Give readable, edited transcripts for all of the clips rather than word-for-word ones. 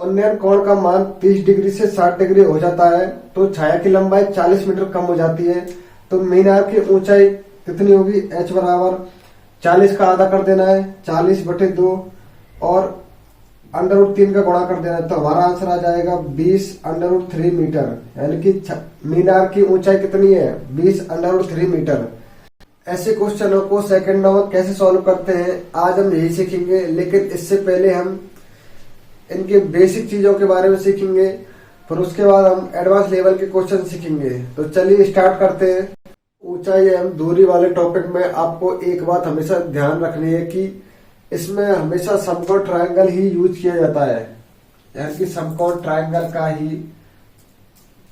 उन्नयन कोण का मान 30 डिग्री से 60 डिग्री हो जाता है तो छाया की लंबाई 40 मीटर कम हो जाती है। तो मीनार की ऊंचाई कितनी होगी? h बराबर 40 का आधा कर देना है, 40/2 और √3 का गुणा कर देना है। तो हमारा आंसर आ जाएगा 20√3 मीटर। यानी कि मीनार की ऊंचाई कितनी है? 20√3 मीटर। ऐसे क्वेश्चनों को सेकंडों में कैसे सॉल्व करते हैं आज हम यही सीखेंगे, लेकिन इससे पहले हम इनके बेसिक चीजों के बारे में सीखेंगे, फिर उसके बाद हम एडवांस लेवल के क्वेश्चन सीखेंगे। तो चलिए स्टार्ट करते हैं। ऊंचाई एवं दूरी वाले टॉपिक में आपको एक बात हमेशा ध्यान रखनी है कि इसमें हमेशा समकोण ट्रायंगल ही यूज किया जाता है, यानी कि समकोण ट्रायंगल का ही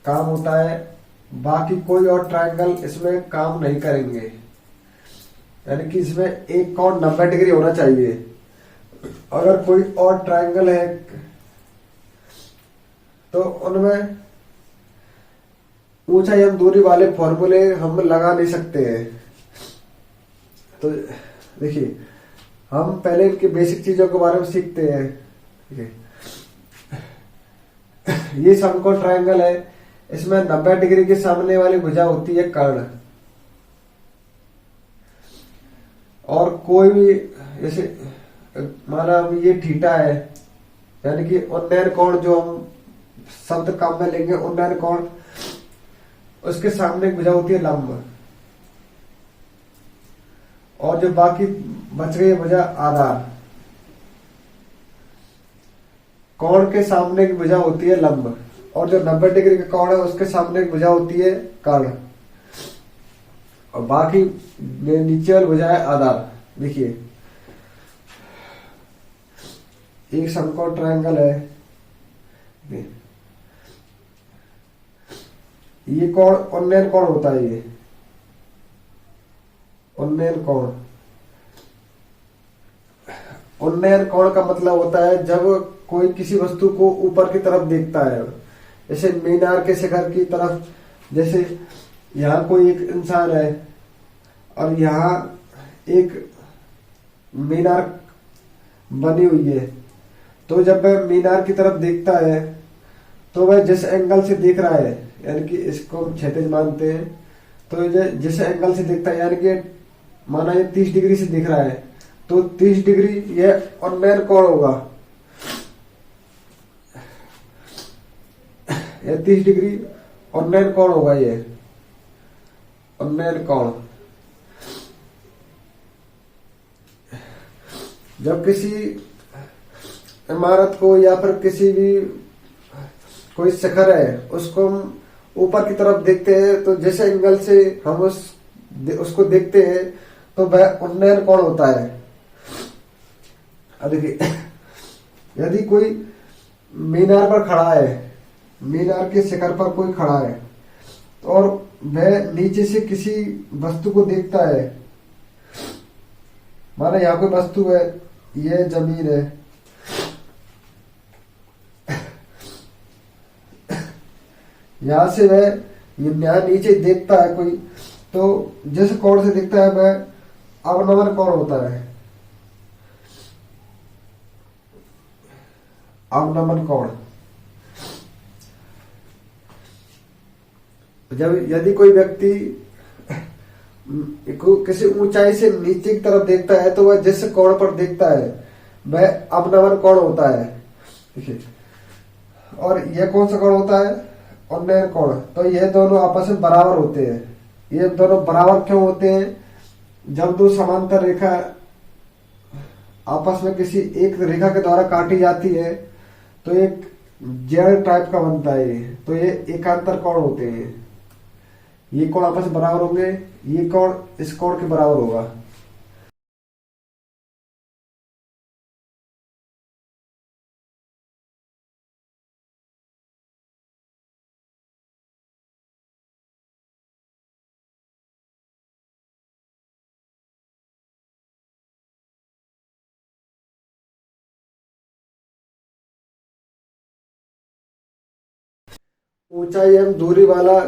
काम होता है, बाकी कोई और ट्रायंगल इसमें काम नहीं करेंगे। यानी कि इसमें एक कोण 90 डिग्री होना चाहिए। अगर कोई और ट्रायंगल है तो उनमें ऊंचाई एवं दूरी वाले फॉर्मूले हम लगा नहीं सकते हैं। तो देखिए, हम पहले इनकी बेसिक चीजों के बारे में सीखते हैं। ठीक है, ये समकोण ट्रायंगल है, इसमें 90 डिग्री के सामने वाली भुजा होती है कर्ण, और कोई भी जैसे माना ये थीटा है, यानी कि उन्नयन कोण जो हम शब्द काम में लेंगे उन्नयन कोण, उसके सामने एक भुजा होती है लंब, और जो बाकी बच गई भुजा आधार। कोण के सामने एक भुजा होती है लंब, और जो 90 डिग्री का कोण है उसके सामने एक भुजा होती है कर्ण, और बाकी नीचे वाली भुजा है आधार। देखिए, एक समकोण ट्रायंगल है, ये कोण उन्नयन कोण होता है। ये उन्नयन कोण, उन्नयन कोण का मतलब होता है जब कोई किसी वस्तु को ऊपर की तरफ देखता है, जैसे मीनार के शिखर की तरफ। जैसे यहाँ कोई एक इंसान है और यहाँ एक मीनार बनी हुई है, तो जब वह मीनार की तरफ देखता है तो वह जिस एंगल से देख रहा है, यानी कि इसको हम क्षैतिज मानते हैं, तो जिस एंगल से देखता है, यानी कि माना ये 30 डिग्री से दिख रहा है, तो 30 डिग्री यह उन्नयन कोण होगा। यह 30 डिग्री उन्नयन कोण होगा, ये उन्नयन कोण। जब किसी इमारत को या फिर किसी भी कोई शिखर है उसको हम ऊपर की तरफ देखते हैं, तो जिस एंगल से हम उसको देखते हैं तो वह उन्नयन कोण होता है। अब देखिए, यदि कोई मीनार पर खड़ा है, मीनार के शिखर पर कोई खड़ा है, और वह नीचे से किसी वस्तु को देखता है, माना यहाँ कोई वस्तु है, यह जमीन है, यहां से वह यहाँ नीचे देखता है कोई, तो जिस कोण से देखता है वह अवनमन कोण होता है। अवनमन कोण, जब यदि कोई व्यक्ति किसी ऊंचाई से नीचे की तरफ देखता है तो वह जिस कोण पर देखता है वह अवनमन कोण होता है। देखिए, और यह कौन सा कोण होता है? उन्नयन कोण। तो यह दोनों आपस में बराबर होते हैं। ये दोनों बराबर क्यों होते हैं? जब दो समांतर रेखा आपस में किसी एक रेखा के द्वारा काटी जाती है तो एक जेड टाइप का बनता है ये, तो ये एकांतर कोण होते हैं। ये कोण आपस में बराबर होंगे, ये कोण इस कोण के बराबर होगा। ऊंचाई एवं दूरी वाला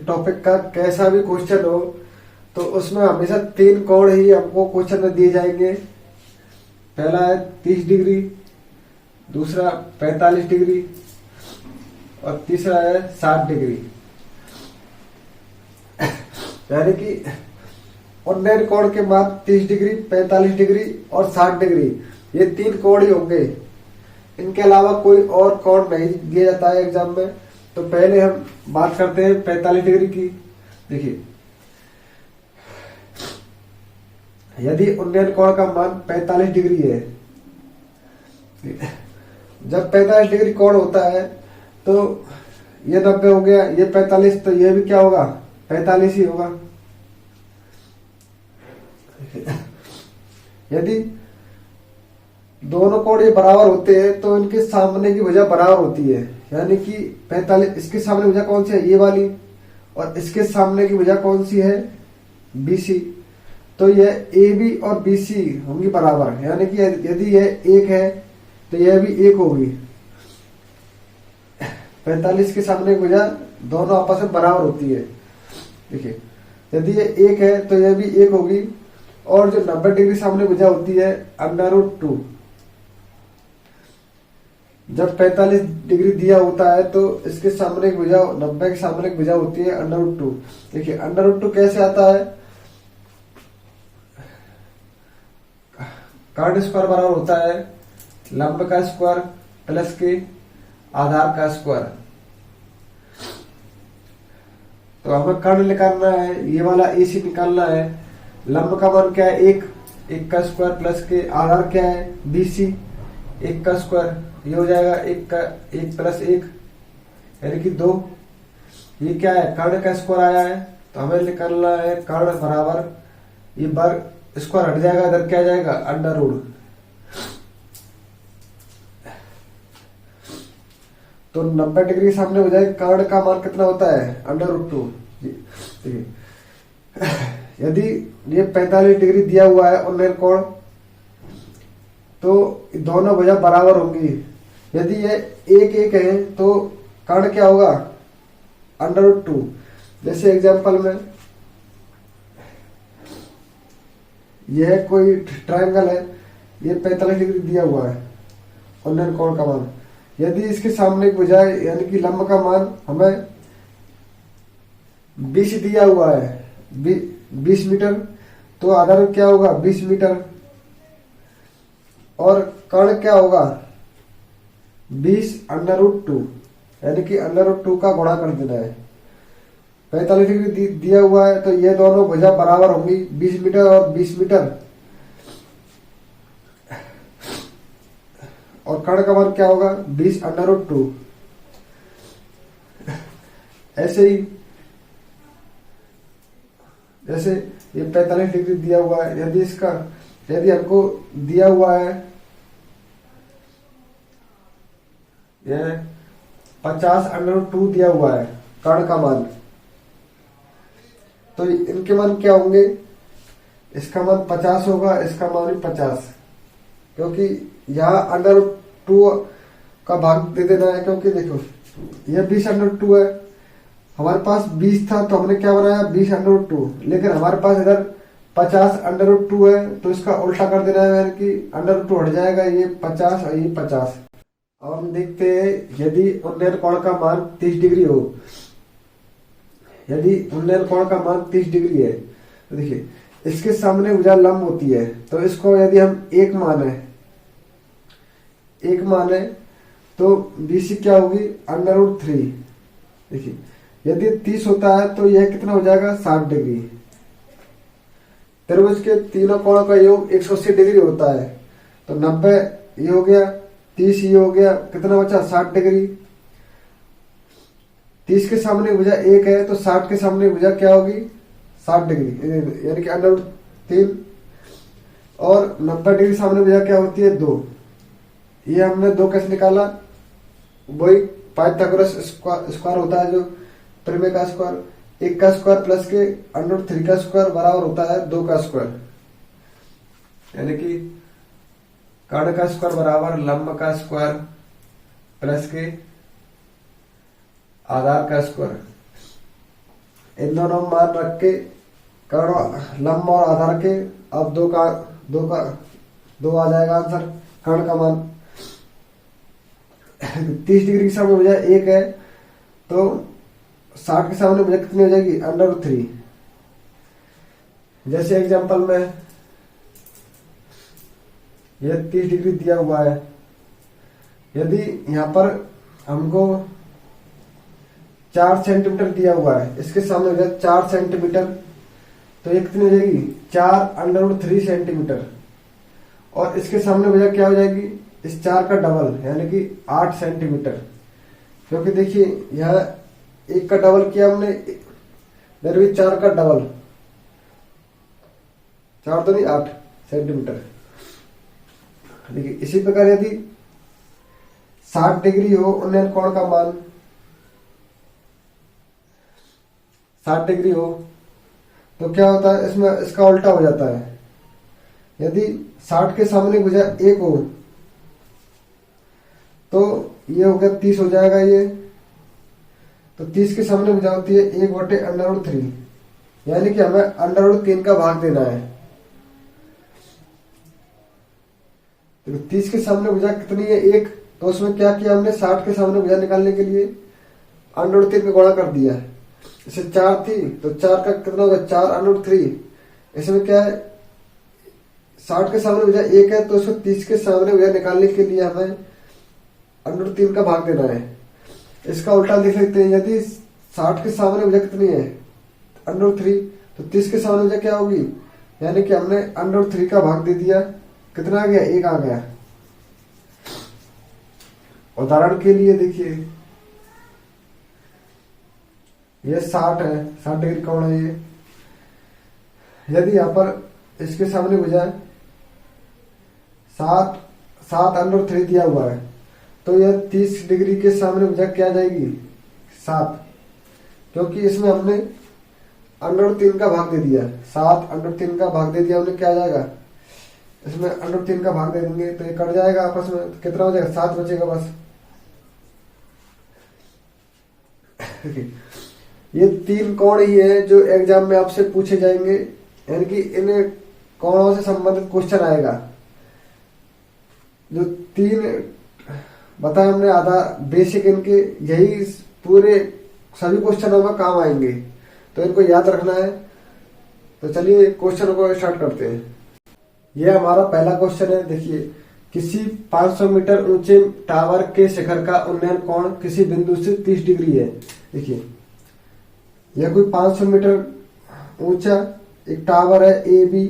टॉपिक का कैसा भी क्वेश्चन हो तो उसमें हमेशा 3 कोण ही हमको क्वेश्चन में दिए जाएंगे। पहला है 30 डिग्री, दूसरा 45 डिग्री और तीसरा है 60 डिग्री। यानी कि उन्नयन कोण के माप 30 डिग्री, 45 डिग्री और 60 डिग्री, ये 3 कोण ही होंगे। इनके अलावा कोई और कोण नहीं दिया जाता है एग्जाम में। तो पहले हम बात करते हैं 45 डिग्री की। देखिए, यदि उन्नयन कोण का मान 45 डिग्री है, जब 45 डिग्री कोण होता है तो ये 90 हो गया, ये 45, तो ये भी क्या होगा, 45 ही होगा। यदि दोनों कोण ये बराबर होते हैं तो इनके सामने की भुजा बराबर होती है। यानी कि 45, इसके सामने भुजा कौन सी है, ये वाली, और इसके सामने की भुजा कौन सी है, BC। तो यह AB और BC होंगी बराबर। यानी कि यदि यह 1 है तो यह भी 1 होगी। 45 के सामने की भुजा दोनों आपस में बराबर होती है। देखिए, यदि ये 1 है तो यह भी 1 होगी। और जो 90 डिग्री सामने भुजा होती है √2। जब 45 डिग्री दिया होता है तो इसके सामने की भुजा 90 के सामने की भुजा होती है √2। देखिए, √2 कैसे आता है, कर्ण स्क्वायर बराबर होता है लंब का स्क्वायर प्लस के आधार का स्क्वायर। तो हमें कर्ण निकालना है, ये वाला AC निकालना है। लंब का मान क्या है, 1 का स्क्वायर प्लस के आधार क्या है, BC, 1 का स्क्वायर, ये हो जाएगा 1 प्लस 1 यानी कि 2। ये क्या है, कर्ण का स्क्वायर आया है, तो हमें निकालना है कर्ण बराबर, ये वर्ग स्क्वायर हट जाएगा, इधर क्या जाएगा, अंडर। तो 90 डिग्री के सामने हो जाए कर्ण का मान कितना होता है, √2। यदि ये 45 डिग्री दिया हुआ है उन्नयन कोण, तो दोनों भुजा बराबर होंगी। यदि ये 1 है तो कर्ण क्या होगा, √2। जैसे एग्जांपल में यह कोई ट्रायंगल है, ये 45 डिग्री दिया हुआ है उन्नयन कोण का मान। यदि इसके सामने की भुजा यानी कि लंब का मान हमें 20 दिया हुआ है, 20 मीटर, तो आधार क्या होगा, 20 मीटर। और कर्ण क्या होगा, 20 √2, यानी कि √2 का गुणा कर देना है। 45 डिग्री दिया हुआ है तो ये दोनों भुजा बराबर होंगी, 20 मीटर और 20 मीटर। और कर्ण का मान क्या होगा, 20 √2। ऐसे ही जैसे ये 45 डिग्री दिया हुआ है, यदि हमको दिया हुआ है ये 50 √2 दिया हुआ है कर्ण का मान, तो इनके मान क्या होंगे, इसका मान 50 होगा, इसका मान भी 50, क्योंकि यहाँ √2 का भाग दे देना है। क्योंकि देखो यह 20 √2 है, हमारे पास 20 था तो हमने क्या बनाया, 20 √2, लेकिन हमारे पास इधर 50 √2 है, तो इसका उल्टा कर देना है, यानी कि √2 हट जाएगा, ये 50 और ये 50। अब हम देखते हैं, यदि उन्नयन कोण का मान 30 डिग्री हो, यदि उन्नयन कोण का मान 30 डिग्री है, तो देखिए इसके सामने भुजा लंब होती है, तो इसको यदि हम 1 माने तो BC क्या होगी, √3। देखिए, यदि 30 होता है तो यह कितना हो जाएगा, 60 डिग्री। त्रिभुज के तीनों कोणों का योग 180 डिग्री होता है, तो 90 ये हो गया, 30 ये हो गया, कितना बचा, 60 डिग्री। 30 के सामने भुजा 1 है तो 60 के सामने भुजा क्या होगी, 60 डिग्री, यानी कि √3। और 90 डिग्री सामने भुजा क्या होती है, 2। ये हमने 2 कैसे निकाला, वही पाइथागोरस स्क्वायर होता है, जो प्रमेय का स्क्वायर, 1 का स्क्वायर प्लस के √3 का स्क्वायर बराबर होता है 2 का स्क्वायर, यानी कि कर्ण का स्क्वायर बराबर लंब का स्क्वायर प्लस के आधार का स्क्वायर। इन दोनों मान रख के कर्ण, लंब और आधार के, अब 2 आ जाएगा आंसर, कर्ण का मान। 30 डिग्री के सामने भुजा 1 है, तो 60 के सामने भुजा कितनी हो जाएगी, √3। जैसे एग्जांपल में यह 30 डिग्री दिया हुआ है, यदि यहाँ पर हमको 4 सेंटीमीटर दिया हुआ है, इसके सामने हो जाए 4 सेंटीमीटर, तो ये कितनी हो जाएगी, 4√3 सेंटीमीटर। और इसके सामने वजह क्या हो जाएगी, इस 4 का डबल यानी कि 8 सेंटीमीटर। क्योंकि देखिए यहाँ 1 का डबल किया हमने, फिर भी 4 का डबल, 4 तो नहीं 8 सेंटीमीटर। देखिए इसी प्रकार यदि 60 डिग्री हो उन्नयन कोण का मान 60 डिग्री हो, तो क्या होता है, इसमें इसका उल्टा हो जाता है। यदि 60 के सामने भुजा 1 हो तो ये हो गया 30 हो जाएगा ये, तो 30 के सामने भुजा होती है 1/√3, यानी कि हमें √3 का भाग देना है। तो 30 के सामने भुजा कितनी है, 1, तो उसमें क्या किया हमने, 60 के सामने भुजा निकालने के लिए √3 में गुणा कर दिया। इसे 4 थी तो 4 का कितना होगा, 4√3। इसमें क्या है, 60 के सामने भुजा 1 है, तो उसको 30 के सामने भुजा निकालने के लिए हमें √3 का भाग देना है। इसका उल्टा लिख सकते हैं, यदि 60 के सामने भुजा कितनी है, √3, तो 30 के सामने भुजा क्या होगी, यानी कि हमने √3 का भाग दे दिया, कितना आ गया, 1 आ गया। उदाहरण के लिए देखिए ये 60 है, 60 डिग्री कोण है ये। यदि यहाँ पर इसके सामने भुजा 7√3 दिया हुआ है, तो यह 30 डिग्री के सामने भुजा क्या जाएगी, 7, क्योंकि इसमें हमने √3 का भाग दे दिया, 7√3 का भाग दे दिया हमने, क्या जाएगा, इसमें √3 का भाग दे देंगे तो ये कट जाएगा आपस में, तो कितना हो जाएगा, 7 बचेगा बस। ये 3 कोण ही है जो एग्जाम में आपसे पूछे जाएंगे, यानी कि इन कोणों से संबंधित क्वेश्चन आएगा। जो 3 बताया हमने आधा बेसिक, इनके यही पूरे सभी क्वेश्चनों में काम आएंगे, तो इनको याद रखना है। तो चलिए क्वेश्चन को स्टार्ट करते हैं। यह हमारा पहला क्वेश्चन है। देखिए, किसी 500 मीटर ऊंचे टावर के शिखर का उन्नयन कोण किसी बिंदु से 30 डिग्री है। देखिए यह कोई 500 मीटर ऊंचा एक टावर है ए बी,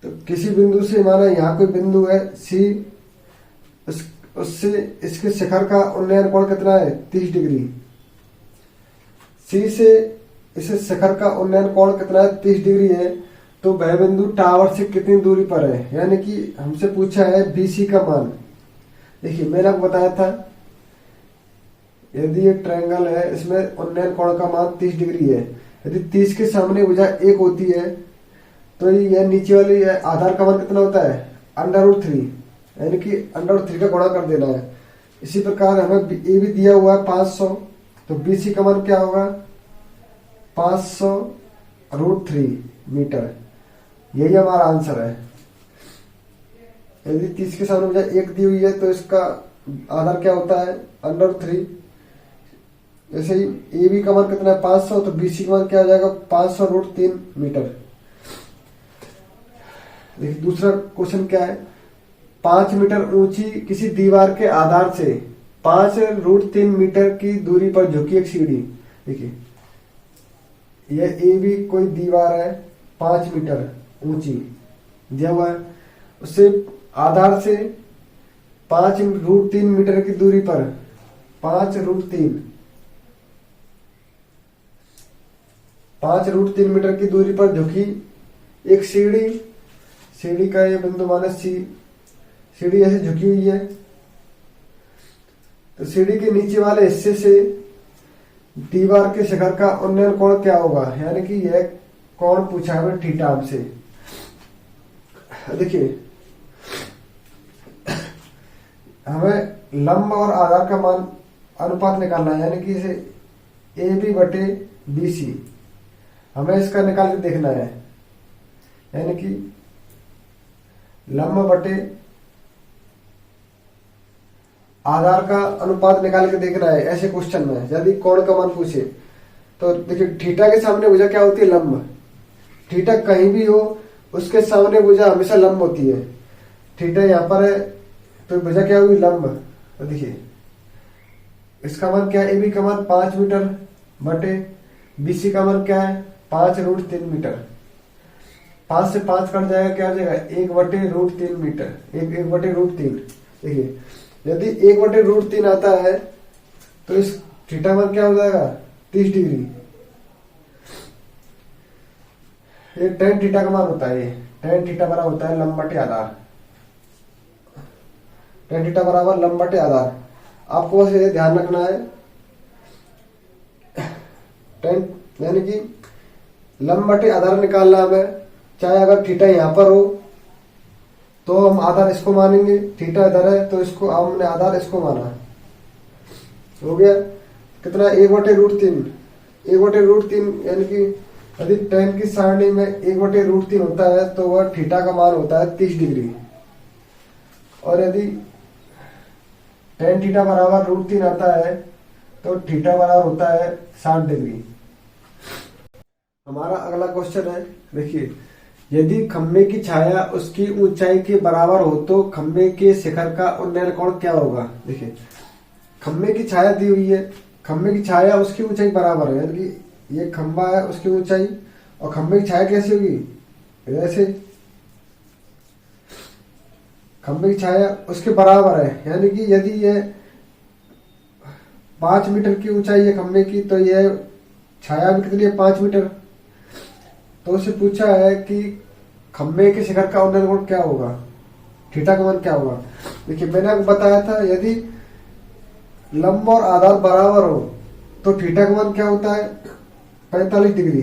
तो किसी बिंदु से, माना यहाँ कोई बिंदु है सी, उससे इसके शिखर का उन्नयन कोण कितना है, 30 डिग्री। सी से इस शिखर का उन्नयन कोण कितना है, 30 डिग्री है। तो वह बिंदु टावर से कितनी दूरी पर है, यानी कि हमसे पूछा है बीसी का मान। देखिए मैंने आपको बताया था, यदि ये ट्रायंगल है, इसमें उन्नयन कोण का मान 30 डिग्री है। यदि 30 के सामने भुजा 1 होती है, तो ये नीचे वाली आधार का मान कितना होता है, √3, यानी कि √3 का गुणा कर देना है। इसी प्रकार हमें ए भी दिया हुआ है 500, तो बीसी का मान क्या होगा, 500√3 मीटर। यही हमारा आंसर है। यदि 30 के सामने मुझे 1 दी हुई है, तो इसका आधार क्या होता है, √3। जैसे ही ए बी का मान कितना है, 500, तो बीसी का मान क्या हो जाएगा, 500√3 मीटर। देखिए दूसरा क्वेश्चन क्या है, 5 मीटर ऊंची किसी दीवार के आधार से 5√3 मीटर की दूरी पर झुकी एक सीढ़ी। देखिए यह ए बी कोई दीवार है 5 मीटर ऊंची दिया हुआ है, उससे आधार से 5√3 मीटर की दूरी पर 5√3 मीटर की दूरी पर झुकी एक सीढ़ी का ये बिंदु माना सी। सीढ़ी ऐसे झुकी हुई है, तो सीढ़ी के नीचे वाले हिस्से से दीवार के शिखर का उन्नयन कोण क्या होगा, यानी कि यह कोण पूछा है थीटा हमसे। देखिए हमें लंब और आधार का मान अनुपात निकालना है, यानी कि इसे ए बी बटे बी सी हमें इसका निकाल के देखना है, यानी कि लंब बटे आधार का अनुपात निकाल के देखना है ऐसे क्वेश्चन में, यदि कोण का मान पूछे तो देखिए थीटा के सामने भुजा क्या होती है, लंब। थीटा कहीं भी हो उसके सामने भुजा हमेशा लंब होती है। थीटा यहाँ पर है तो भुजा क्या होगी, लंब। तो देखिए इसका मान क्या है, ए बी का मान 5 मीटर बटे बीसी का मान क्या है 5√3 मीटर। 5 से 5 कट जाएगा, क्या हो जाएगा 1/√3 मीटर, 1/√3। देखिए यदि 1/√3 आता है तो इस थीटा मान क्या हो जाएगा 30 डिग्री। ये tan थीटा का मान होता है, ये tan थीटा बराबर होता है लंब बटे आधार। tan थीटा बराबर लंब बटे आधार। आपको बस ये ध्यान रखना है, tan यानी कि लंब बटे आधार निकालना हमें। चाहे अगर थीटा यहाँ पर हो तो हम आधार इसको मानेंगे, थीटा इधर है तो इसको हमने आधार इसको माना। हो गया कितना 1/√3। 1/√3 यानी कि यदि tan की सारणी में 1/√3 होता है तो वह थीटा का मान होता है 30 डिग्री। और यदि tan थीटा बराबर √3 आता है तो थीटा बराबर होता है 60 डिग्री। हमारा अगला क्वेश्चन है, देखिए यदि खंबे की छाया उसकी ऊंचाई के बराबर हो तो खंबे के शिखर का उन्नयन कोण क्या होगा। देखिए खंबे की छाया दी हुई है, खंबे की छाया उसकी ऊंचाई बराबर है, यानी कि ये खंबा है उसकी ऊंचाई, और खंबे की छाया कैसी होगी ऐसे, खंबे की छाया उसके बराबर है। यानी कि यदि ये 5 मीटर की ऊंचाई है खंबे की तो यह छाया भी कितनी है 5 मीटर। तो उससे पूछा है कि खंबे के शिखर का उन्नयन कोण क्या होगा, थीटा का मान क्या होगा। देखिए मैंने आपको बताया था यदि लंब और आधार बराबर हो तो थीटा का मान क्या होता है 45 डिग्री।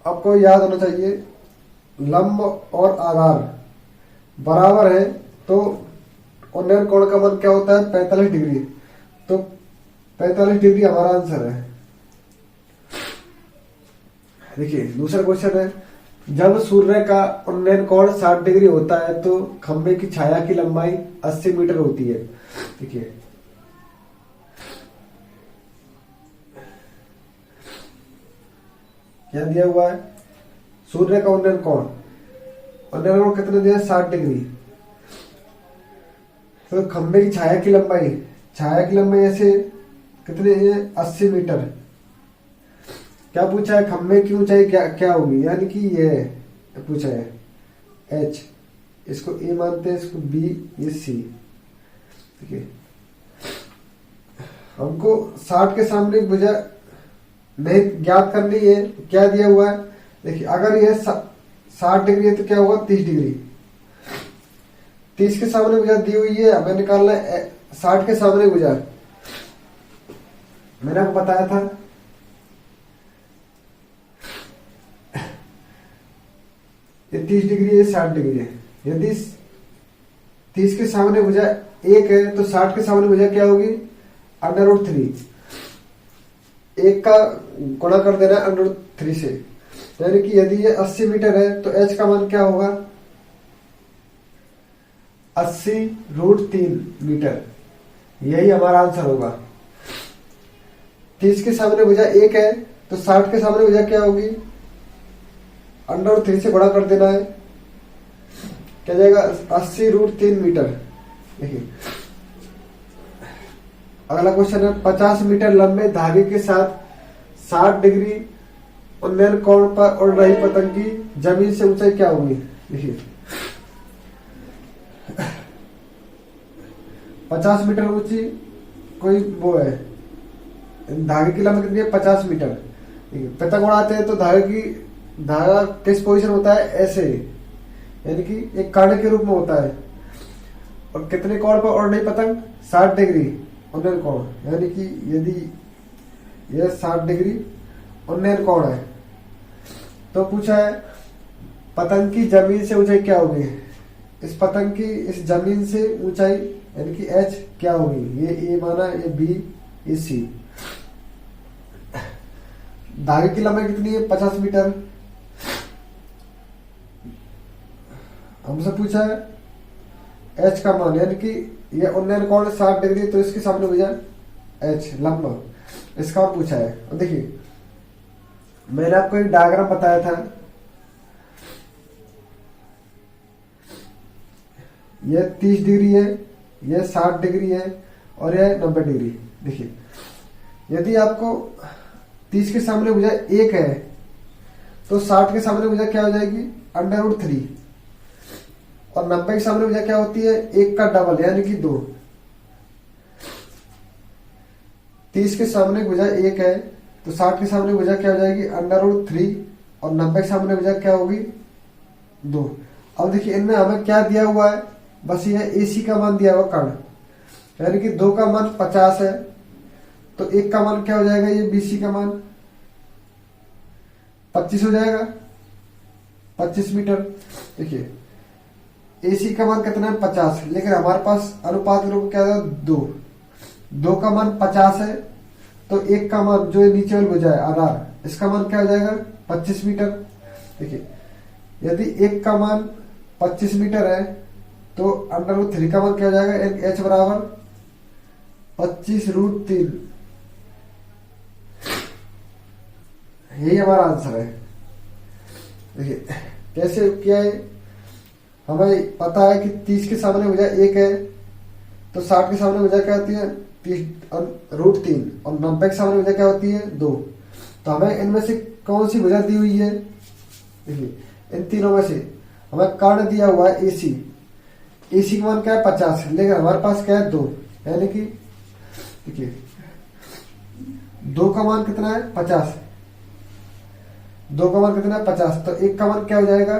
आपको याद होना चाहिए लंब और आधार बराबर है तो उन्नयन कोण का मान क्या होता है 45 डिग्री। तो 45 डिग्री हमारा आंसर है। देखिए दूसरा क्वेश्चन है, जब सूर्य का उन्नयन कोण 60 डिग्री होता है तो खंबे की छाया की लंबाई 80 मीटर होती है। देखिए क्या दिया हुआ है, सूर्य का उन्नयन कोण कितना दिया 60 डिग्री। तो खंबे की छाया की लंबाई ऐसे कितने है 80 मीटर। क्या पूछा है, खंबे की ऊंचाई क्या होगी, यानी कि ये पूछा है h, इसको a मानते हैं, इसको b, ये c। देखिए हमको 60 के सामने भुजा नहीं ज्ञात करनी है, क्या दिया हुआ है। देखिए अगर ये 60 डिग्री है तो क्या होगा 30 डिग्री। 30 के सामने भुजा दी हुई है, हमें निकालना है 60 के सामने भुजा। मैंने आपको बताया था ये 30 डिग्री है 60 डिग्री है। यदि 30 के सामने भुजा 1 है तो 60 के सामने भुजा क्या होगी √3। 1 का गुणा कर देना है √3 से, यानी कि यदि ये 80 मीटर है तो h का मान क्या होगा 80√3 मीटर। यही हमारा आंसर होगा। 30 के सामने भुजा 1 है तो 60 के सामने भुजा क्या होगी √3 से गुणा कर देना है, क्या जाएगा 80√3 मीटर। देखिए अगला क्वेश्चन है, 50 मीटर लंबे धागे के साथ 60 डिग्री उन्नयन कोण पर उड़ रही पतंग की जमीन से ऊंचाई क्या होगी। देखिए 50 मीटर ऊंची कोई वो है, धागे की लंबाई कितनी है 50 मीटर। देखिए पतंग उड़ाते हैं तो धागा किस पोजीशन होता है ऐसे, यानी कि एक कांटे के रूप में होता है। और कितने कोण पर उड़ रही पतंग 60 डिग्री उन्नयन कोण, यानी कि यदि यह 60 डिग्री उन्नयन कोण है तो पूछा है पतंग की जमीन से ऊंचाई क्या होगी। इस पतंग की इस जमीन से ऊंचाई यानी कि h क्या होगी, ये a माना, ये b, ये c। धागे की लंबाई कितनी है 50 मीटर। हमसे पूछा है एच का मान, यानी कि ये उन्नयन कोण 60 डिग्री, तो इसके सामने भुजा एच लंब, इसका मान पूछा है। और देखिए मैंने आपको एक डायग्राम बताया था, यह 30 डिग्री है, यह 60 डिग्री है और यह 90 डिग्री। देखिए यदि आपको 30 के सामने भुजा 1 है तो 60 के सामने भुजा क्या हो जाएगी, √3, और 90 के सामने भुजा क्या होती है, 1 का डबल यानी कि 2। 30 के सामने भुजा 1 है तो 60 के सामने भुजा क्या हो जाएगी, √3, और 90 के सामने भुजा क्या होगी, 2। अब देखिए इनमें हमें क्या दिया हुआ है, बस ये AC का मान दिया हुआ कर्ण, यानी कि 2 का मान 50 है तो 1 का मान क्या हो जाएगा, ये BC का मान 25 हो जाएगा, 25 मीटर। देखिए AC का मान कितना है, 50, लेकिन हमारे पास अनुपात के रूप क्या है, 2 का मान 50 है तो 1 का मान जो नीचे वाली भुजा है आधार, इसका मान क्या हो जाएगा, 25 मीटर। देखिए यदि 1 का मान 25 मीटर है तो √3 का मान क्या हो जाएगा, H बराबर 25√3। यही हमारा आंसर है। देखिए कैसे किया है, हमें पता है कि 30 के सामने भुजा 1 है तो 60 के सामने भुजा क्या होती है, 30√3, और 90 के सामने भुजा क्या होती है, 2। तो हमें इनमें से कौन सी भुजा दी हुई है, देखिए इन तीनों में से हमें कर्ण दिया हुआ है AC का मान क्या है, 50, लेकिन हमारे पास क्या है, 2, यानी कि देखिए 2 का मान कितना है, 50, 2 का मान कितना है, 50, तो 1 का मान क्या हो जाएगा,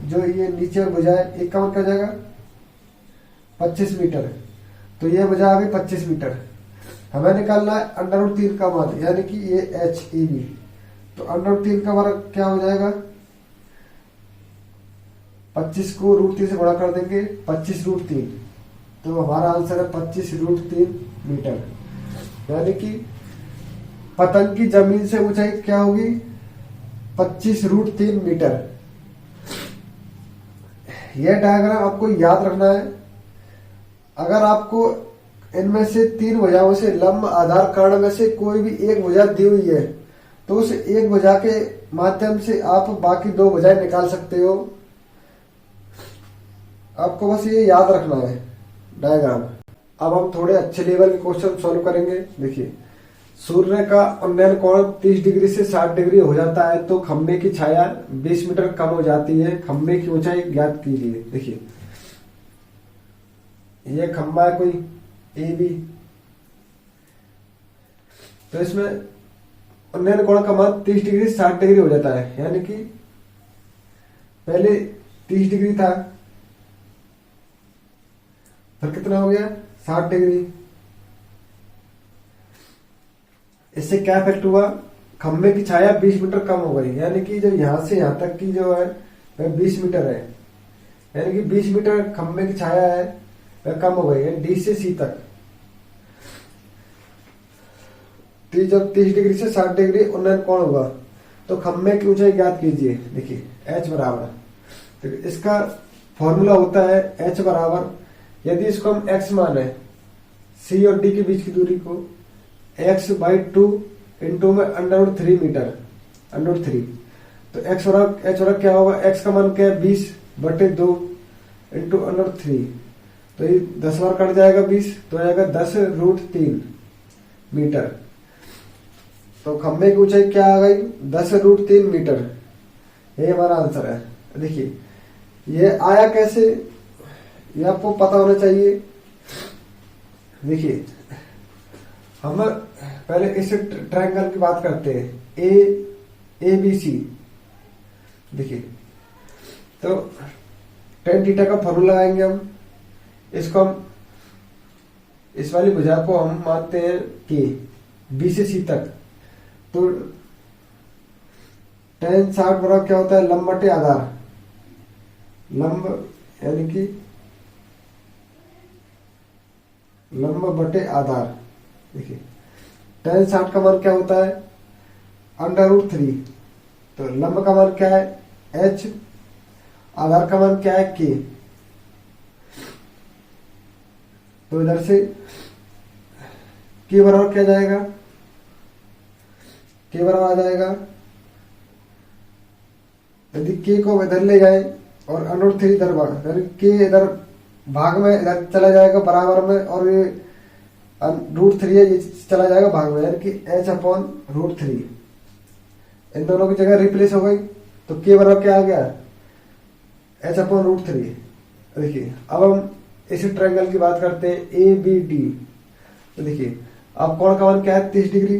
जो ये नीचे भुजा है 1 का मान क्या हो जाएगा, 25 मीटर। तो ये भुजा आ गई 25 मीटर। हमें निकालना है √3 का मान, यानी कि ये HEB, तो √3 का मान क्या हो जाएगा, 25 को √3 से गुणा कर देंगे, 25√3, तो हमारा आंसर है 25√3 मीटर। यानी कि पतंग की जमीन से ऊंचाई क्या होगी, 25√3 मीटर। यह डायग्राम आपको याद रखना है। अगर आपको इनमें से 3 भुजाओं से लंब आधार कर्ण में से कोई भी एक भुजा दी हुई है तो उस एक भुजा के माध्यम से आप बाकी 2 भुजाएं निकाल सकते हो। आपको बस ये याद रखना है डायग्राम। अब हम थोड़े अच्छे लेवल के क्वेश्चन सॉल्व करेंगे। देखिए सूर्य का उन्नयन कोण 30 डिग्री से 60 डिग्री हो जाता है तो खंबे की छाया 20 मीटर कम हो जाती है, खंबे की ऊंचाई ज्ञात कीजिए। देखिए यह खंबा है कोई AB, तो इसमें उन्नयन कोण का मान 30 डिग्री से 60 डिग्री हो जाता है, यानी कि पहले 30 डिग्री था, फिर कितना हो गया 60 डिग्री। इससे क्या इफेक्ट हुआ, खंबे की छाया 20 मीटर कम हो गई, यानी कि जो यहां से यहां तक की जो है वह 20 मीटर है, यानी कि 20 मीटर खंबे की छाया है वह कम हो गई है D से C तक। जब 30 डिग्री से 60 डिग्री उन्नयन कोण होगा तो खंबे की ऊंचाई ज्ञात कीजिए। देखिए H बराबर, तो इसका फॉर्मूला होता है H बराबर, यदि इसको हम x मान है C और D के बीच की दूरी को x/2 इंटू में √3 मीटर, √3, तो H बराबर क्या होगा, x का मान क्या है 20/2 इंटू √3, तो ये 10 बार कट जाएगा 20, तो आ जाएगा 10√3 मीटर। तो खंबे की ऊंचाई क्या आ गई, 10√3 मीटर। ये हमारा आंसर है। देखिए ये आया कैसे, ये आपको पता होना चाहिए। देखिए हम पहले इस ट्रायंगल की बात करते हैं, ABC। देखिए तो tan थीटा का फॉर्मूला लगाएंगे हम, इसको हम इस वाली भुजा को हम मानते हैं कि B से C तक, तो tan 60 बराबर क्या होता है, लंब बटे आधार, लंब यानी कि लंब बटे आधार। देखिए tan 60 का मान क्या होता है, √3, तो लंब का मान क्या है H, आधार का मान क्या है K। तो इधर से के बराबर क्या जाएगा, के बराबर आ जाएगा, यदि के को इधर ले जाए और √3 इधर भाग, के इधर भाग में इधर चला जाएगा बराबर में, और ये √3 है ये चला जाएगा भाग में, यानी कि h/√3 इन दोनों की जगह रिप्लेस हो गई। तो के बराबर क्या आ गया, h/√3। देखिए अब हम इसी ट्रायंगल की बात करते हैं ABD। तो देखिए अब कोण का मान क्या है, 30 डिग्री।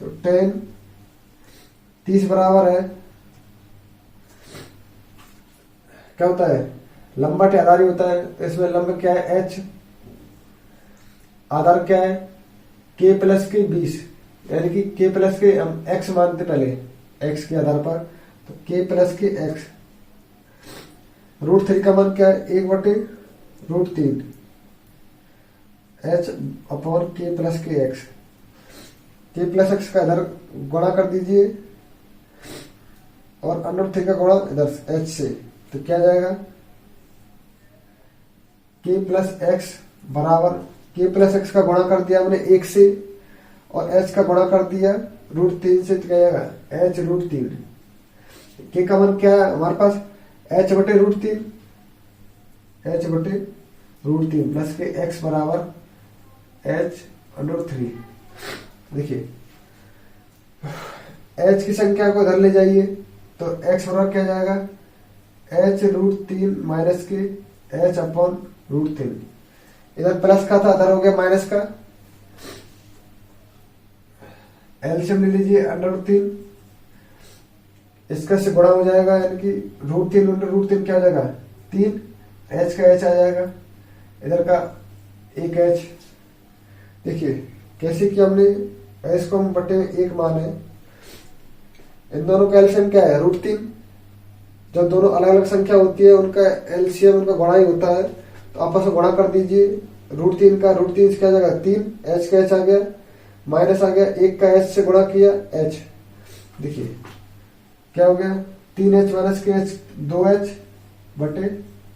तो tan 30 बराबर है, क्या होता है, लंबा आधार ही होता है। तो इसमें लंब क्या है h, आधार क्या है k प्लस के 20, यानी कि k प्लस के हम x मानते पहले x के आधार पर, तो k प्लस के x। √3 का मान क्या है, 1/√3 h/k प्लस के x। k प्लस x का इधर गुणा कर दीजिए और √3 का गुणा इधर h से, तो क्या जाएगा, k प्लस x बराबर, k प्लस x का गुणा कर दिया हमने 1 से और h का गुणा कर दिया √3 से, तो क्या जाएगा h√3। k का मान क्या है हमारे पास, h/√3 प्लस के x बराबर h/√3। देखिए h की संख्या को इधर ले जाइए तो x बराबर क्या जाएगा, h√3 माइनस के h/√3। इधर प्लस का था, इधर हो गया माइनस का, एलसीएम ले लीजिए √3, इसका से गुणा हो जाएगा, यानी कि √3 क्या हो जाएगा 3, h का h आ जाएगा, इधर का 1h। देखिए कैसे कि हमने h को हम बटे 1 माने, इन दोनों का एलसीएम क्या है √3। जब दोनों अलग अलग संख्या होती है उनका एलसीएम उनका गुणा ही होता है, तो आपस में गुणा कर दीजिए। √3 का √3 क्या जाएगा 3, h का h आ गया, माइनस आ गया, 1 का h से गुणा किया h। देखिए क्या हो गया, 3h माइनस के h 2h बटे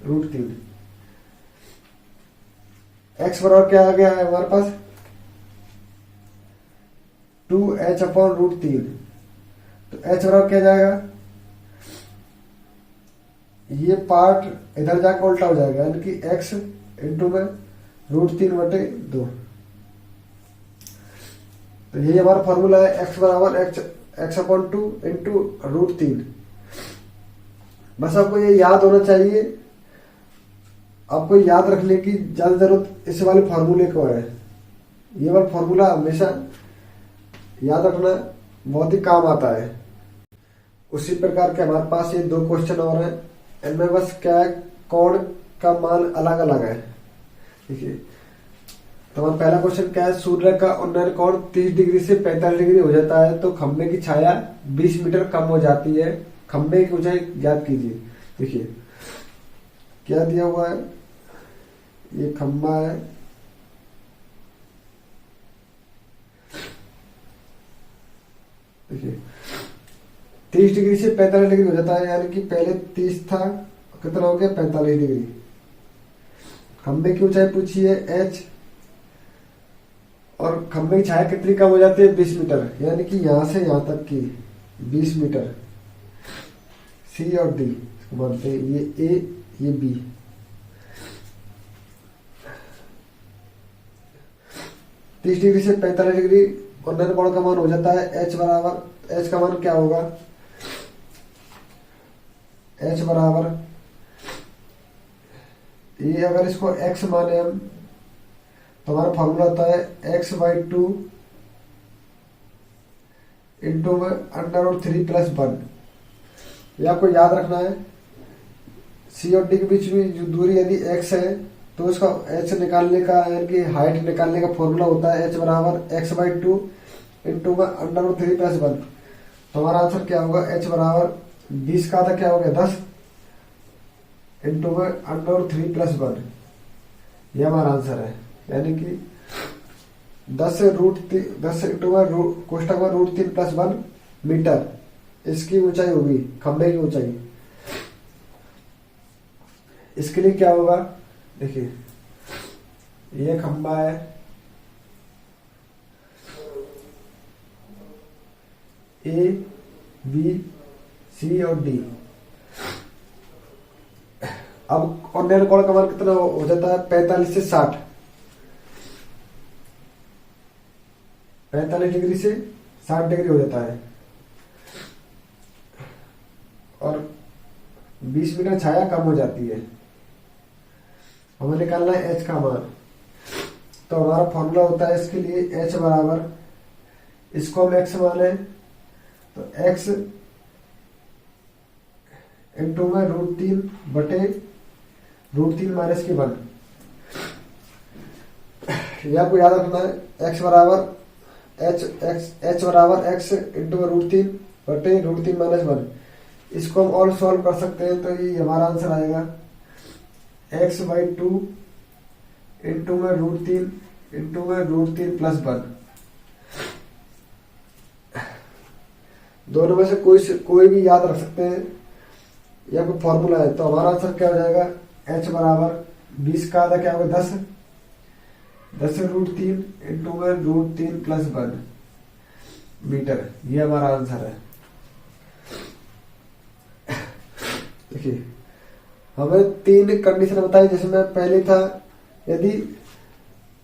√3। x बराबर क्या आ गया है हमारे पास, 2h/√3। तो h बराबर क्या जाएगा, ये पार्ट इधर जाकर उल्टा हो जाएगा, यानी कि x इंटू में √3/2। तो यही हमारा फॉर्मूला है, x बराबर x/2 इंटू √3। बस आपको ये याद होना चाहिए, आपको याद रखने की ज्यादा जरूरत इस वाले फॉर्मूले को है। ये वाला फॉर्मूला हमेशा याद रखना बहुत ही काम आता है। उसी प्रकार के हमारे पास ये 2 क्वेश्चन और हैं, इनमें बस क्या है, कोण का मान अलग अलग है। देखिए तो हमारा पहला क्वेश्चन क्या है, सूर्य का उन्नयन कोण 30 डिग्री से 45 डिग्री हो जाता है तो खंबे की छाया 20 मीटर कम हो जाती है, खंबे की ऊंचाई ज्ञात कीजिए। देखिए क्या दिया हुआ है, ये खंबा है, देखिए 30 डिग्री से 45 डिग्री हो जाता है, यानी कि पहले 30 था, कितना हो गया 45 डिग्री। खंबे की ऊंचाई पूछी है h, और खंबे की छाया कितनी कम हो जाती है 20 मीटर, यानी कि यहां से यहां तक की 20 मीटर। सी और डी बोलते हैं, ये ए ये बी। तीस डिग्री से 45 डिग्री उन्नयन कोण का मान हो जाता है h बराबर, h का मान क्या होगा, h बराबर, ये अगर इसको x माने हम तो हमारा फॉर्मूला होता है x/2 इंटू में √3 + 1। ये आपको याद रखना है। सी और डी के बीच में जो दूरी यदि x है तो उसका h निकालने का, यानी कि हाइट निकालने का फॉर्मूला होता है h बराबर x/2 इंटू में √3 + 1। तो हमारा आंसर क्या होगा, h बराबर 20 का आधा क्या हो गया 10 इंटू में √3 + 1। ये हमारा आंसर है, यानी कि 10 इंटू में कोष्टक में √3 + 1 मीटर इसकी ऊंचाई होगी, खंबे की ऊंचाई। इसके लिए क्या होगा, देखिए ये खंबा है, ए बी सी और डी। अब ऑर्डिनल कोण का मान कितना हो जाता है? 45 से 60, 45 डिग्री से 60 डिग्री हो जाता है। और 20 मीटर छाया कम हो जाती है। हमें निकालना है एच का मान। तो हमारा फॉर्मूला होता है इसके लिए एच बराबर, इसको हम एक्स माने तो एक्स इंटू में √3 बटे √3 माइनस के 1। ये आपको याद रखना है। एक्स बराबर एच बराबर एक्स इंटू में √3 बटे √3 माइनस 1। इसको हम और सॉल्व कर सकते हैं तो ये हमारा आंसर आएगा x/2 इंटू में √3 इंटू में √3 प्लस 1। दोनों में से कोई भी याद रख सकते हैं, या कोई फॉर्मूला है। तो हमारा आंसर क्या हो जाएगा? h बराबर 20 का आधा क्या होगा? 10 √3 इंटू में √3 प्लस 1 मीटर। ये हमारा आंसर है। देखिए हमें 3 कंडीशन बताई, जिसमें पहले था यदि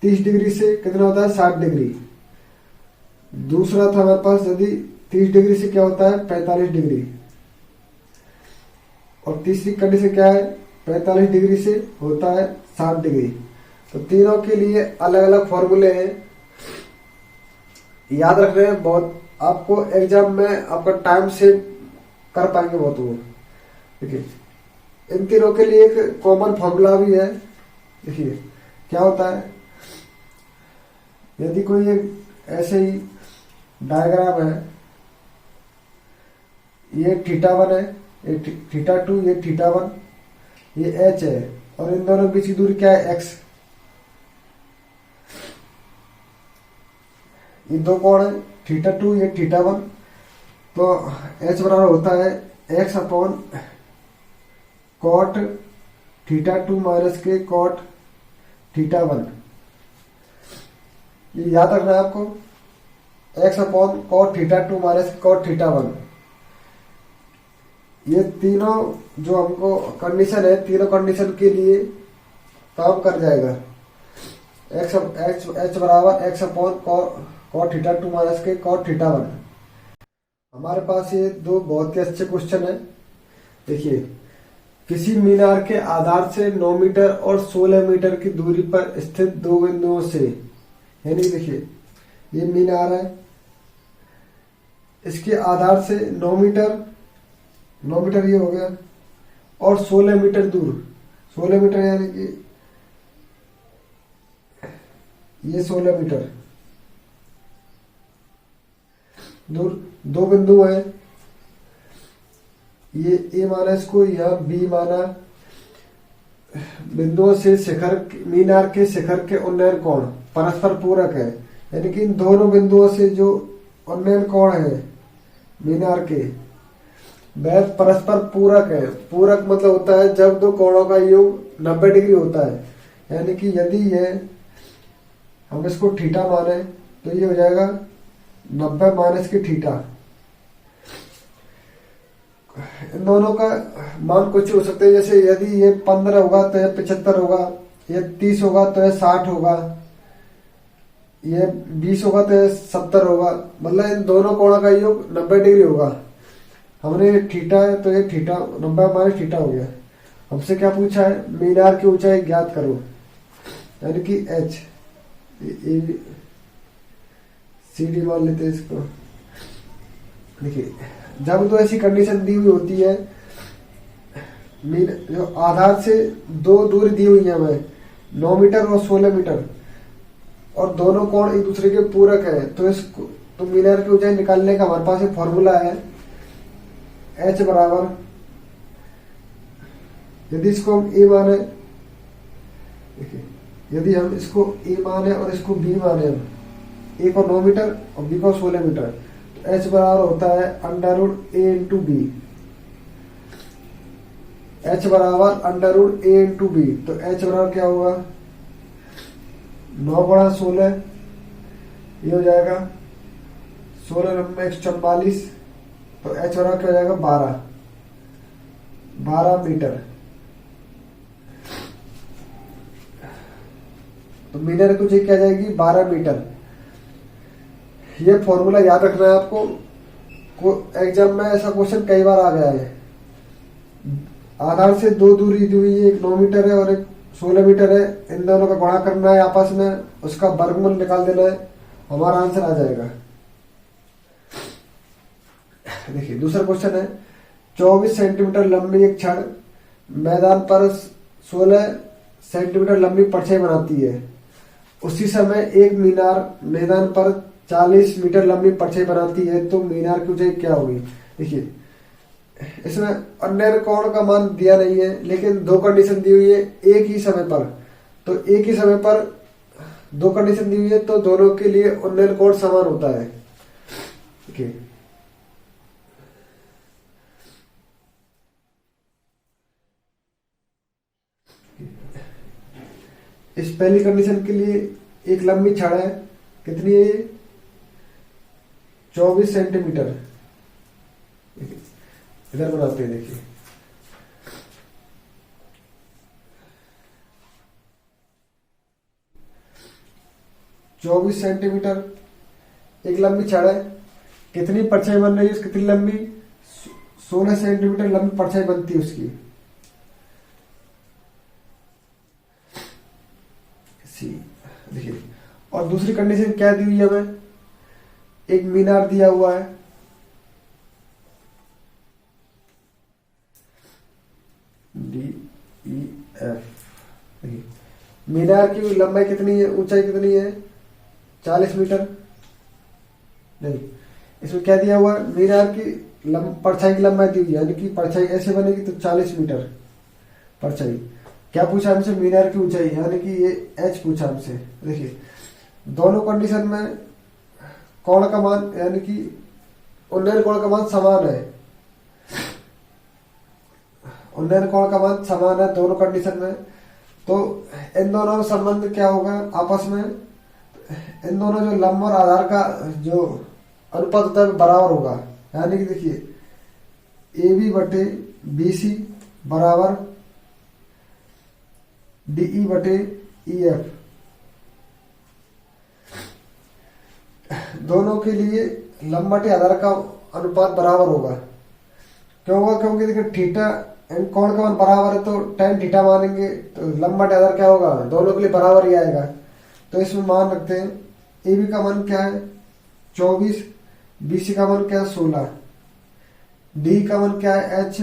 30 डिग्री से कितना होता है? 60 डिग्री। दूसरा था हमारे पास यदि 30 डिग्री से क्या होता है? 45 डिग्री। और तीसरी कंडीशन क्या है? 45 डिग्री से होता है 60 डिग्री। तो तीनों के लिए अलग अलग फॉर्मूले हैं, याद रख रहे हैं। बहुत आपको एग्जाम में आपका टाइम सेव कर पाएंगे बहुत वो। देखिए इन तीनों के लिए एक कॉमन फॉर्मूला भी है। देखिए क्या होता है, यदि कोई एक ऐसे ही डायग्राम है, ये θ1 है, ये θ2, ये θ1, ये h है, और इन दोनों के बीच की दूरी क्या है? x। ये दो कोण है, θ2 ये θ1। तो h बराबर होता है x अपॉन कॉट θ2 माइनस के कॉट θ1। ये याद रखना है आपको, x upon cot θ2 minus cot θ1। ये तीनों जो हमको कंडीशन है, तीनों कंडीशन के लिए काम कर जाएगा। h बराबर x अपॉन कॉट θ2 माइनस के कॉट θ1। हमारे पास ये दो बहुत ही अच्छे क्वेश्चन है। देखिए किसी मीनार के आधार से 9 मीटर और 16 मीटर की दूरी पर स्थित दो बिंदुओं से, यानी देखिए ये मीनार है, इसके आधार से 9 मीटर ये हो गया, और 16 मीटर दूर, 16 मीटर यानी कि ये 16 मीटर दूर दो बिंदु है। ये ए माना इसको, यह बी माना। बिंदुओं से शिखर, मीनार के शिखर के उन्नयन कोण परस्पर पूरक है, यानी कि इन दोनों बिंदुओं से जो उन्नयन कोण है मीनार के, वह परस्पर पूरक है। पूरक मतलब होता है जब दो कोणों का योग 90 डिग्री होता है। यानी कि यदि ये हम इसको थीटा माने तो ये हो जाएगा 90 माइनस के थीटा। इन दोनों का मान कुछ हो सकते हैं, जैसे यदि ये 15 होगा तो यह 75 होगा, ये 30 होगा तो यह 60 होगा, ये 20 होगा तो यह 70 होगा। मतलब इन दोनों कोणों का योग 90 डिग्री होगा। हमने थीटा है तो ये थीटा 90 माइनस थीटा हो गया। हमसे क्या पूछा है? मीनार की ऊंचाई ज्ञात करो, यानी कि h। CD मान लेते हैं इसको। देखिए जब तो ऐसी कंडीशन दी हुई होती है, जो आधार से दो दूरी दी हुई है हमें 9 मीटर और 16 मीटर, और दोनों कोण एक दूसरे के पूरक है, तो इसको तो मीनार की ऊंचाई निकालने का हमारे पास एक फॉर्मूला है h बराबर, यदि इसको हम a माने, देखिए यदि हम इसको a माने और इसको b माने, a को 9 मीटर और b को 16 मीटर, तो h बराबर होता है √a इंटू बी। h बराबर √a इंटू बी, तो h बराबर क्या होगा? 9 × 16 ये हो जाएगा 16×144, तो एच बराबर क्या हो जाएगा 12 मीटर। तो मीटर की ऊंचाई क्या जाएगी 12 मीटर। ये फॉर्मूला याद रखना है आपको, एग्जाम में ऐसा क्वेश्चन कई बार आ गया है। आधार से दो दूरी दी हुई है, एक 9 मीटर है और एक 16 मीटर है, इन दोनों का गुणा करना है आपस में, उसका वर्गमूल निकाल देना है, हमारा आंसर आ जाएगा। देखिए दूसरा क्वेश्चन है, 24 सेंटीमीटर लंबी एक छड़ मैदान पर 16 सेंटीमीटर लंबी परछाई बनाती है। उसी समय एक मीनार मैदान पर 40 मीटर लंबी परछाई बनाती है, तो मीनार की ऊंचाई क्या होगी। देखिए इसमें अन्य कोण का मान दिया नहीं है, लेकिन दो कंडीशन दी हुई है एक ही समय पर। तो एक ही समय पर दो कंडीशन दी हुई है, तो दोनों के लिए उन्नयन कोण समान होता है। देखिए इस पहली कंडीशन के लिए एक लंबी छड़ है, कितनी है ये 24 सेंटीमीटर। इधर बनाते हैं, देखिए चौबीस सेंटीमीटर एक लंबी छड़ है, कितनी परछाई बन रही है, कितनी लंबी 16 सेंटीमीटर लंबी परछाई बनती है उसकी। देखिए और दूसरी कंडीशन क्या दी हुई है हमें, एक मीनार दिया हुआ है, DEF। देखिए मीनार की लंबाई कितनी है, ऊंचाई कितनी है 40 मीटर। नहीं, इसमें क्या दिया हुआ है, मीनार की परछाई की लंबाई दी हुई है, यानी कि परछाई ऐसे बनेगी तो 40 मीटर परछाई। क्या पूछा हमसे, मीनार की ऊंचाई, यानी कि ये एच पूछा हमसे। देखिए दोनों कंडीशन में कोण का मान, यानी कि उन्नयन कोण का मान समान है, उन्नयन कोण का मान समान है दोनों कंडीशन में। तो इन दोनों का संबंध क्या होगा आपस में, इन दोनों जो लंब और आधार का जो अनुपात होता है बराबर होगा। यानी कि देखिए AB/BC बराबर DE/EF। दोनों के लिए लंब आधार का अनुपात बराबर होगा। क्यों होगा, क्योंकि देखिए थीटा एंड कोण का मान बराबर है, तो tan थीटा मानेंगे तो लंब आधार क्या होगा, दोनों के लिए बराबर ही आएगा। तो इसमें मान रखते हैं, AB का मान क्या है 24, BC का मान क्या है 16, D का मान क्या है H,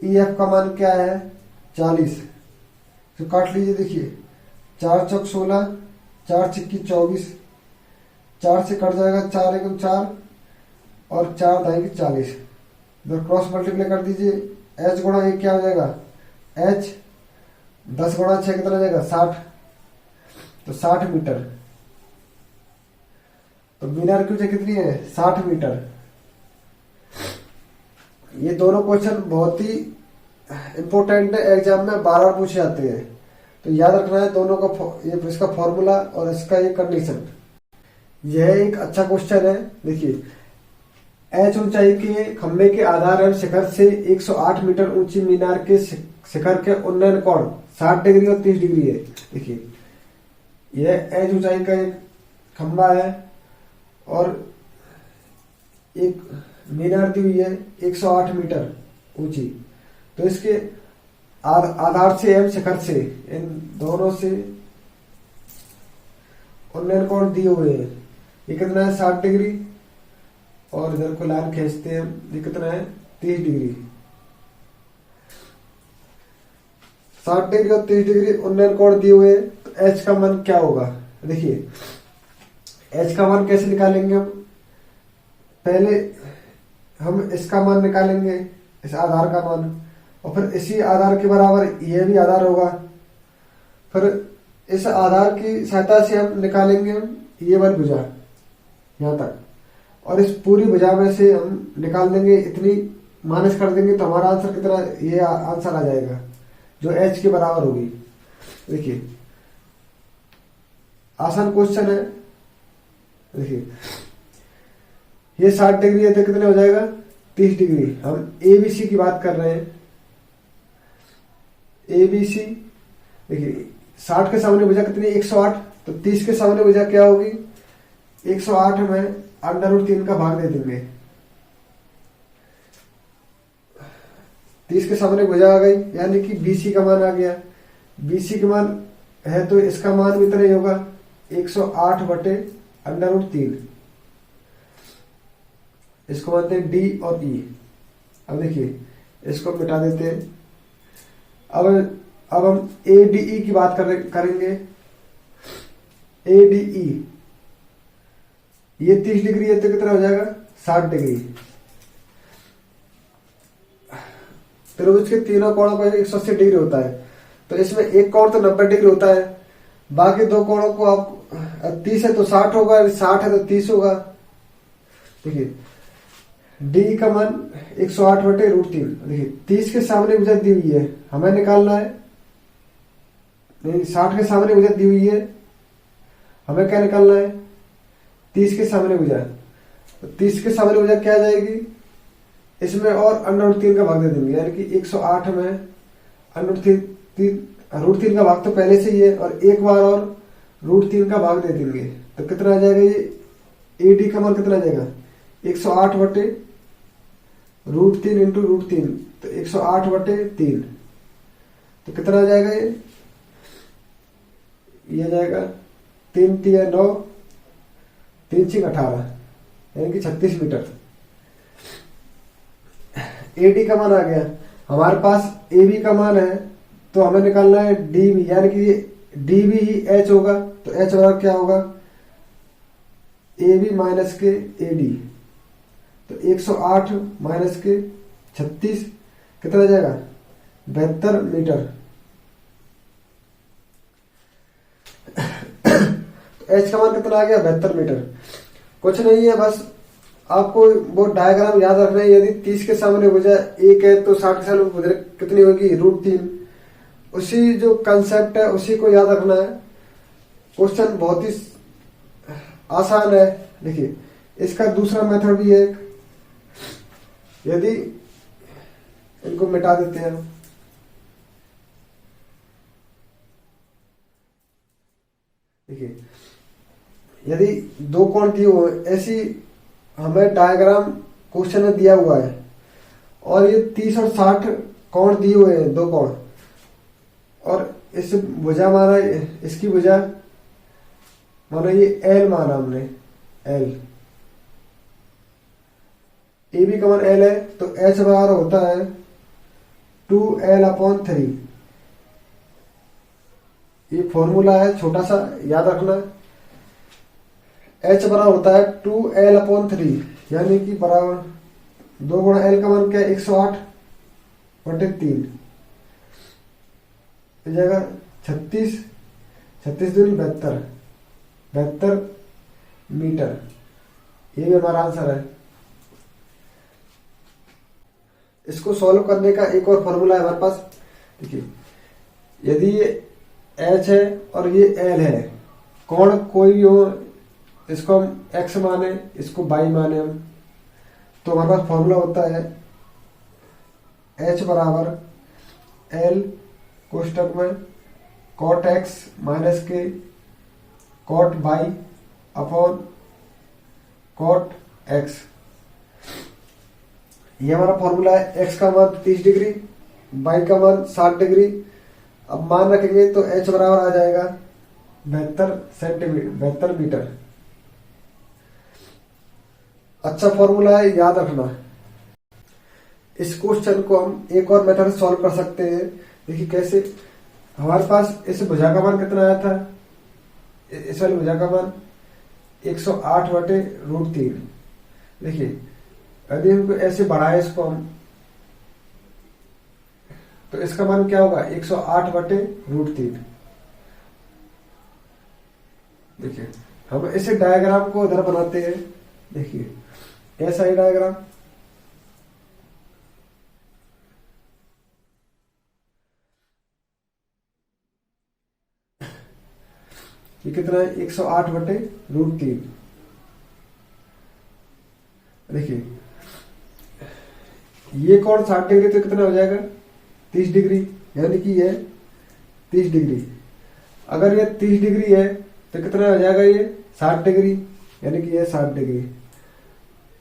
EF का मान क्या है 40। तो काट लीजिए, देखिए 4 चौक 16, 4 छिक्की 24, 4 से कट जाएगा 4 एकम 4 और 4 दाई 40। इधर क्रॉस मल्टीप्लाई कर दीजिए, H गुणा 1 क्या हो जाएगा H, 10 गुणा 6 कितना हो जाएगा 60, तो 60 मीटर। तो मीनार की ऊंचाई कितनी है 60 मीटर। ये दोनों क्वेश्चन बहुत ही इंपॉर्टेंट है, एग्जाम में बार बार पूछे जाते हैं, तो याद रखना है दोनों का, ये इसका फॉर्मूला और इसका ये कंडीशन। यह एक अच्छा क्वेश्चन है। देखिए एच ऊंचाई के खंभे के आधार एवं शिखर से 108 मीटर ऊंची मीनार के शिखर के उन्नयन कोण 60 डिग्री और 30 डिग्री है। देखिए यह एच ऊंचाई का एक खंभा है और एक मीनार दी हुई है 108 मीटर ऊंची। तो इसके आधार से एवं शिखर से, इन दोनों से उन्नयन कोण दिए हुए हैं। ये कितना है 60 डिग्री, और इधर को लाइन खींचते हैं, ये कितना है 30 डिग्री। 60 डिग्री और 30 डिग्री उन्नयन कोण दिए हुए, तो एच का मान क्या होगा। देखिए एच का मान कैसे निकालेंगे हम, पहले हम इसका मान निकालेंगे, इस आधार का मान, और फिर इसी आधार के बराबर ये भी आधार होगा, फिर इस आधार की सहायता से हम निकालेंगे ये वाली भुजा यहाँ तक, और इस पूरी भुजा में से हम निकाल देंगे इतनी, माइनस कर देंगे, तो हमारा आंसर कितना, ये आंसर आ जाएगा जो एच के बराबर होगी। देखिए आसान क्वेश्चन है। देखिए ये 60 डिग्री है तो कितने हो जाएगा 30 डिग्री। हम एबीसी की बात कर रहे हैं। एबीसी देखिए 60 के सामने भुजा कितनी 108, तो 30 के सामने भुजा क्या होगी 108 में √3 का भाग दे देंगे। 30 के सामने भुजा आ गई यानी कि बीसी का मान आ गया। बीसी का मान है तो इसका मान भी इतना ही होगा 108 बटे √3। इसको मानते हैं डी और ई। अब देखिए इसको मिटा देते हैं। अब हम एडीई की बात करेंगे। एडीई ये 30 डिग्री है तो कितना हो जाएगा 60 डिग्री। त्रिभुज के तीनों कोणों का 180 डिग्री होता है, तो इसमें एक कोण तो 90 डिग्री होता है, बाकी दो कोणों को आप 30 है तो 60 होगा, 60 है तो 30 होगा। देखिए डी का मान 108 बटे √3। देखिए 30 के सामने भुजा दी हुई है, हमें निकालना है। नहीं 60 के सामने भुजा दी हुई है, हमें क्या निकालना है 30 के सामने भुजा। तो 30 के सामने भुजा क्या आ जाएगी, इसमें और √3 का भाग दे देंगे, यानी कि 108 में √3 का भाग तो पहले से ही है और एक बार और √3 का भाग दे देंगे। तो कितना आ जाएगा ये एडी का मान कितना आ जाएगा 108 बटे √3 इंटू √3, तो 108 बटे 3। तो कितना आ जाएगा ये आ जाएगा 3 3 9 3 6 18 यानी कि 36 मीटर। एडी का मान आ गया। हमारे पास एबी का मान है तो हमें निकालना है डीबी, यानी कि ये डीबी ही एच होगा। तो एच बराबर क्या होगा एबी माइनस के एडी। तो 108 माइनस के 36 कितना आ जाएगा 72 मीटर। तो एच का मान कितना आ गया 72 मीटर। कुछ नहीं है, बस आपको वो डायग्राम याद रखना है। यदि 30 के सामने भुजा एक है तो 60 के सामने भुजा कितनी होगी √3। उसी जो कंसेप्ट है उसी को याद रखना है। क्वेश्चन बहुत ही आसान है। देखिए इसका दूसरा मेथड भी है। यदि इनको मिटा देते हैं, देखिए यदि दो कोण दिए हुए ऐसी हमें डायग्राम क्वेश्चन में दिया हुआ है और ये 30 और 60 कोण दिए हुए हैं, दो कोण, और इस भुजा माना, इसकी भुजा माना ये एल माना हमने एल, ए बी का मान एल है तो एच बराबर होता है 2l/3। ये फॉर्मूला है छोटा सा, याद रखना। एच बराबर होता है 2l/3 यानी कि बराबर 2 गुणा एल का मान क्या है 108 बटे 3 हो जाएगा 36 दूनी 72 मीटर। ये भी हमारा आंसर है। इसको सॉल्व करने का एक और फॉर्मूला है हमारे पास। देखिए यदि ये एच है और ये एल है, कोण कोई भी हो, इसको हम एक्स माने, इसको वाई माने हम, तो हमारे पास फॉर्मूला होता है एच बराबर एल कोष्टक में कॉट एक्स माइनस के cot y upon cot x. ये हमारा फॉर्मूला है। एक्स का मान 30 डिग्री, वाई का मान 60 डिग्री। अब मान रखेंगे तो एच बराबर आ जाएगा 72 मीटर। अच्छा फॉर्मूला है, याद रखना। इस क्वेश्चन को हम एक और मेथड से सॉल्व कर सकते हैं। देखिए कैसे। हमारे पास इस भुजा का मान कितना आया था, इस वाली भुजा का मान 108 बटे √3। देखिए यदि हमको ऐसे बढ़ाए इसको हम, तो इसका मान क्या होगा 108 बटे √3। देखिए हम इसे डायग्राम को इधर बनाते हैं। देखिए ऐसा ही डायग्राम, ये कितना है 108/√3। देखिए ये कोण 60 डिग्री तो कितना हो जाएगा 30 डिग्री, यानी कि ये 30 डिग्री। अगर ये 30 डिग्री है तो कितना हो जाएगा ये 60 डिग्री, यानी कि ये 60 डिग्री।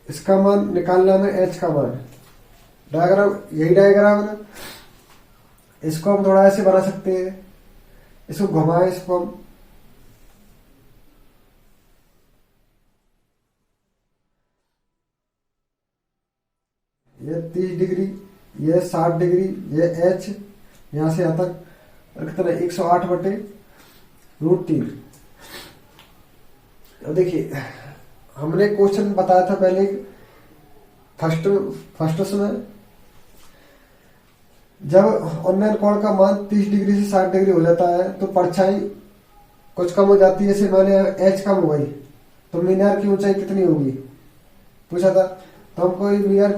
इसका मान निकालना है एच का मान। डायग्राम यही डायग्राम है, इसको हम थोड़ा ऐसे बना सकते हैं, इसको घुमाएं, इसको हम ये 30 डिग्री, ये 60 डिग्री, ये एच यहां से यहां तक कितना 108/√3। अब देखिए हमने क्वेश्चन बताया था पहले फर्स्ट उसमें, जब उन्नयन कोण का मान 30 डिग्री से 60 डिग्री हो जाता है तो परछाई कुछ कम हो जाती है। जैसे मैंने एच कम हो गई तो मीनार की ऊंचाई कितनी होगी पूछा था, तो हमको मीनार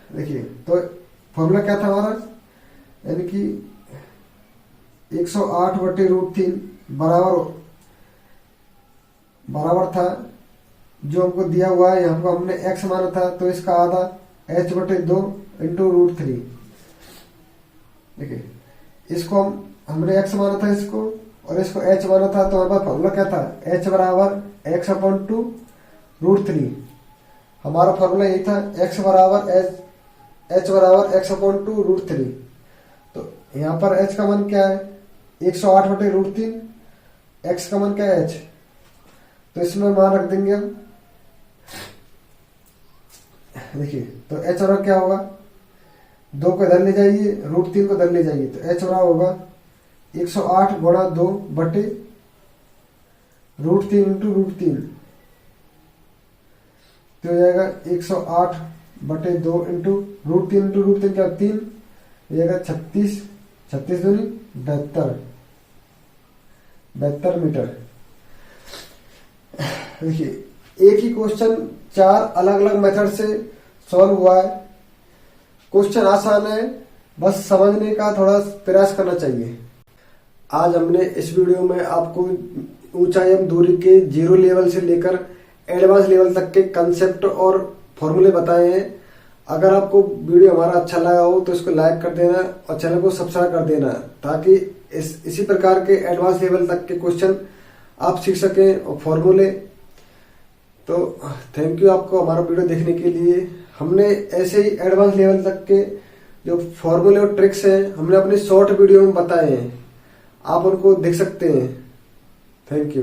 देखिए तो फॉर्मूला क्या था हमारा, यानी कि 108/√3 बराबर था जो हमको दिया हुआ है, हमको हमने x माना था तो इसका आधा h/2 इंटू √3। देखिए इसको हमने x माना था इसको, और इसको h माना था, तो हमारे पास फॉर्मूला क्या था h बराबर x/2√3। हमारा फॉर्मूला यही था h बराबर x/2√3। तो यहाँ पर h का मान क्या है 108/√3, x का मान क्या है h, तो इसमें मान रख देंगे हम। देखिए तो h बराबर क्या होगा, 2 को इधर ले जाइए, √3 को इधर ले जाइए, तो h बराबर होगा 108 गुणा 2 बटे √3 इंटू √3, तो हो जाएगा 108/2 इंटू √3 क्या 3, हो जाएगा 36 दूनी 72 मीटर। देखिए एक ही क्वेश्चन 4 अलग अलग मेथड से सॉल्व हुआ है। क्वेश्चन आसान है, बस समझने का थोड़ा प्रयास करना चाहिए। आज हमने इस वीडियो में आपको ऊंचाई एवं दूरी के 0 लेवल से लेकर एडवांस लेवल तक के कंसेप्ट और फॉर्मूले बताए हैं। अगर आपको वीडियो हमारा अच्छा लगा हो तो इसको लाइक कर देना और चैनल को सब्सक्राइब कर देना, ताकि इसी प्रकार के एडवांस लेवल तक के क्वेश्चन आप सीख सकें और फॉर्मूले। तो थैंक यू आपको हमारा वीडियो देखने के लिए। हमने ऐसे ही एडवांस लेवल तक के जो फॉर्मूले और ट्रिक्स हैं हमने अपने शॉर्ट वीडियो में बताए हैं, आप उनको देख सकते हैं। Thank you.